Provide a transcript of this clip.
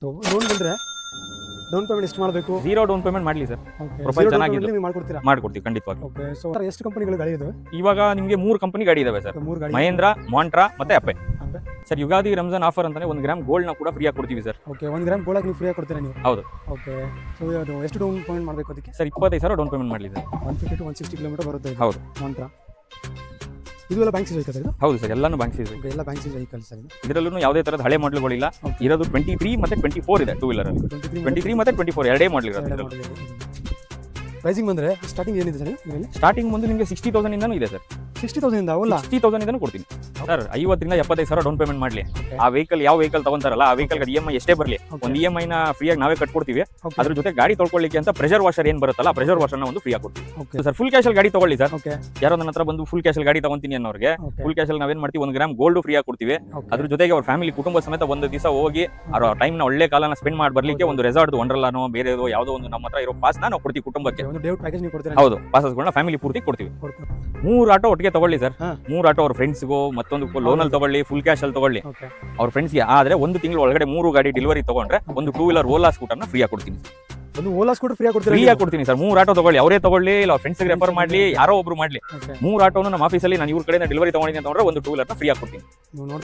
Loan ಬಂದರೆ down payment ಎಷ್ಟು ಮಾಡಬೇಕು? ಝೀರೋ ಡೌನ್ ಪೇಮೆಂಟ್ ಮಾಡಲಿ sir. Okay, profile zero down ಚೆನ್ನಾಗಿದ್ದು. payment ನೀವು ಮಾಡ್ಕೊಡ್ತೀರಾ? ಮಾಡ್ಕೊಡ್ತೀವಿ ಖಂಡಿತವಾಗಿ. ಓಕೆ, ಸೊ ಎಷ್ಟು ಕಂಪನಿಗಳು ಗಾಡಿ ಇದೆ? ಇವಾಗ ನಿಮಗೆ 3 ಕಂಪನಿ ಗಾಡಿ ಇದಾವೆ ಸರ್. 3 ಗಾಡಿ. ಮಹೇಂದ್ರ, ಮಾಂಟ್ರಾ ಮತ್ತೆ ಅಪ್ಪೆ. ಅಪ್ಪೆ. ಸರ್ ಯುಗಾದಿ ರಂಜಾನ್ ಆಫರ್ ಅಂತಾನೆ 1 ಗ್ರಾಮ್ ಗೋಲ್ಡ್ ನ ಕೂಡ ಫ್ರೀ ಆಗಿ ಕೊಡ್ತೀವಿ ಸರ್. ಓಕೆ, 1 ಗ್ರಾಮ್ ಗೋಲ್ಡ್ ನೀವು ಫ್ರೀ ಆಗಿ ಕೊಡ್ತೀರಾ ನೀವು? ಹೌದು ಓಕೆ, ಸೊ ಅದು ಎಷ್ಟು ಡೌನ್ ಪೇಮೆಂಟ್ ಮಾಡಬೇಕು ಅದಕ್ಕೆ? ಸರ್ 25,000 ಡೌನ್ ಪೇಮೆಂಟ್ ಮಾಡಲಿ ಸರ್. 150 to 160 ಕಿಲೋಮೀಟರ್ ಬರುತ್ತೆ ಇದು. ಹೌದು ಮಂತ್ರ ಇದು ಎಲ್ಲ ಬ್ಯಾಂಕ್ ಸೀಸ್ ವೆಹಿಕಲ್ ಇದು? ಹೌದು ಸರ್, ಎಲ್ಲಾನು ಬ್ಯಾಂಕ್ ಸೀಸ್. ಓಕೆ, ಎಲ್ಲ ಬ್ಯಾಂಕ್ ಸೀಸ್ ವೆಹಿಕಲ್ಸ್ ಆಗಿದೆ. ಇದರಲ್ಲೂ ಯಾವುದೇ ತರದ ಹಳೆ ಮಾಡಲ್ಗಳಿಲ್ಲ. Okay. ಇರೋದು 23 ಮತ್ತೆ 24 ಇದೆ ಟೂ ವೀಲರ್ ಅಲ್ಲಿ. 23 ಮತ್ತೆ 24 ಎರಡೇ ಮಾಡಲ್ ಇರೋದು. ಪ್ರೈಸಿಂಗ್ ಬಂದರೆ ಸ್ಟಾರ್ಟಿಂಗ್ ಏನಿದೆ ಸರ್ ಇದರಲ್ಲಿ? ಸ್ಟಾರ್ಟಿಂಗ್ ಬಂದು ನಿಮಗೆ 60,000 ಇಂದನೂ ಇದೆ ಸರ್. 60,000 ಇಂದ ಅವಲ್ಲ? 60,000 ಇಂದನೂ ಕೊಡ್ತೀನಿ ಸರ್. 50 ರಿಂದ 75,000 ಡೌನ್ ಪೇಮೆಂಟ್ ಮಾಡಲಿ. ಆ ವೆಹಿಕಲ್ ಯಾವ ವೆಹಿಕಲ್ ತಗೊಂತಾರಲ್ಲ ಆ ವೆಹಿಕಲ್ EMI ಎಷ್ಟೇ ಬರಲಿ, ಒಂದು EMI ನ ಫ್ರೀ ಆಗಿ ನಾವೇ ಕಟ್ಕೊಡ್ತೀವಿ. ಅದ್ರ ಜೊತೆ ಗಾಡಿ ತೊಳ್ಕೊಳ್ಳಿಕ್ಕೆ ಅಂತ ಪ್ರೆಷರ್ ವಾಷರ್ ಏನ್ ಬರುತ್ತಲ್ಲ, ಪ್ರೆಷರ್ ವಾಷರ್ ನ ಒಂದು ಫ್ರೀ ಆಗಿ ಕೊಡ್ತೀವಿ. ಓಕೆ ಸರ್ ಫುಲ್ ಕ್ಯಾಶ್ ಅಲ್ಲಿ ಗಾಡಿ ತಗೊಳ್ಳಿ ಸರ್. ಓಕೆ ಯಾರೋ ನನ್ನ ಹತ್ರ ಬಂದು ಫುಲ್ ಕ್ಯಾಶ್ ಅಲ್ಲಿ ಗಾಡಿ ತಗೊಂತೀನಿ ಅನ್ನೋರಿಗೆ ಓಕೆ ಫುಲ್ ಕ್ಯಾಶ್ ಅಲ್ಲಿ ನಾವೇನ್ ಮಾಡ್ತೀವಿ, 1 ಗ್ರಾಮ್ ಗೋಲ್ಡ್ ಫ್ರೀ ಆಗಿ ಕೊಡ್ತೀವಿ. ಅದ್ರ ಜೊತೆಗೆ ಅವ್ರ ಫ್ಯಾಮಿಲಿ ಕುಟುಂಬ ಸಮೇತ ಒಂದು ದಿವಸ ಹೋಗಿ ಅವ್ರ ಟೈಮ್ ನ ಒಳ್ಳೆ ಕಾಲನ ಸ್ಪೆಂಡ್ ಮಾಡಿ ಬರ್ಲಿಕ್ಕೆ ಒಂದು ರೆಸಾರ್ಟ್ ವಂಡರ್ಲಾನೋ ಬೇರೆ ಯಾವುದೋ ಒಂದು ನಮ್ಮ ಹತ್ರ ಇರೋ ಪಾಸ್ ನಾವು ಕೊಡ್ತೀವಿ ಕುಟುಂಬಕ್ಕೆ. ಒಂದು ಡೇ ಪ್ಯಾಕೇಜ್ ನೀವು ಕೊಡ್ತೀರಾ? ಹೌದು, ಪಾಸಸ್ಗಳನ್ನ ಫ್ಯಾಮಿಲಿ ಪೂರ್ತಿ ಕೊಡ್ತೀವಿ. 3 ಆಟೋ ಒಟ್ಟಿಗೆ ತಗೊಳ್ಳಿ ಸರ್. ಹಾ. 3 ಆಟೋ ಅವ್ರ ಫ್ರೆಂಡ್ಸ್ಗೂ ಮತ್ತೊಂದು ಲೋನ್ ಅಲ್ಲಿ ತಗೊಳ್ಳಿ, ಫುಲ್ ಕ್ಯಾಶ್ ಅಲ್ಲಿ ತಗೊಳ್ಳಿ ಓಕೆ ಅವ್ರ ಫ್ರೆಂಡ್ಸ್ಗೆ. ಆದ್ರೆ 1 ತಿಂಗಳ ಒಳಗಡೆ 3 ಗಾಡಿ ಡೆಲಿವರಿ ತಗೊಂಡ್ರೆ ಒಂದು 2 ವೀಲರ್ ಓಲಾ ಸ್ಕೂಟರ್ನ ಫ್ರೀ ಆಗಿ ಕೊಡ್ತೀನಿ. ಒಂದು ಓಲಾ ಸ್ಕೂಟರ್ ಫ್ರೀ ಆಗಿ ಕೊಡ್ತೀರಾ? ಫ್ರೀ ಆಗಿ ಕೊಡ್ತೀನಿ ಸರ್. 3 ಆಟೋ ತಗೊಳ್ಳಿ, ಅವರೇ ತಗೊಳ್ಳಿ ಇಲ್ಲ ಅವ್ರ ಫ್ರೆಂಡ್ಸ್ಗೆ ರೆಫರ್ ಮಾಡ್ಲಿ, ಯಾರೋ ಒಬ್ರು ಮಾಡ್ಲಿ. ಓಕೆ 3 ಆಟೋನು ನಮ್ಮ ಆಫೀಸಲ್ಲಿ ನಾನು ಇವ್ರ ಕಡೆಯಿಂದ ಡೆಲಿವರಿ ತಗೊಂಡಿದ್ದೀನಿ ಅಂತಂದ್ರೆ ಒಂದು 2 ವೀಲರ್ನ ಫ್ರೀ ಆಗಿ ಕೊಡ್ತೀನಿ. ನೀವು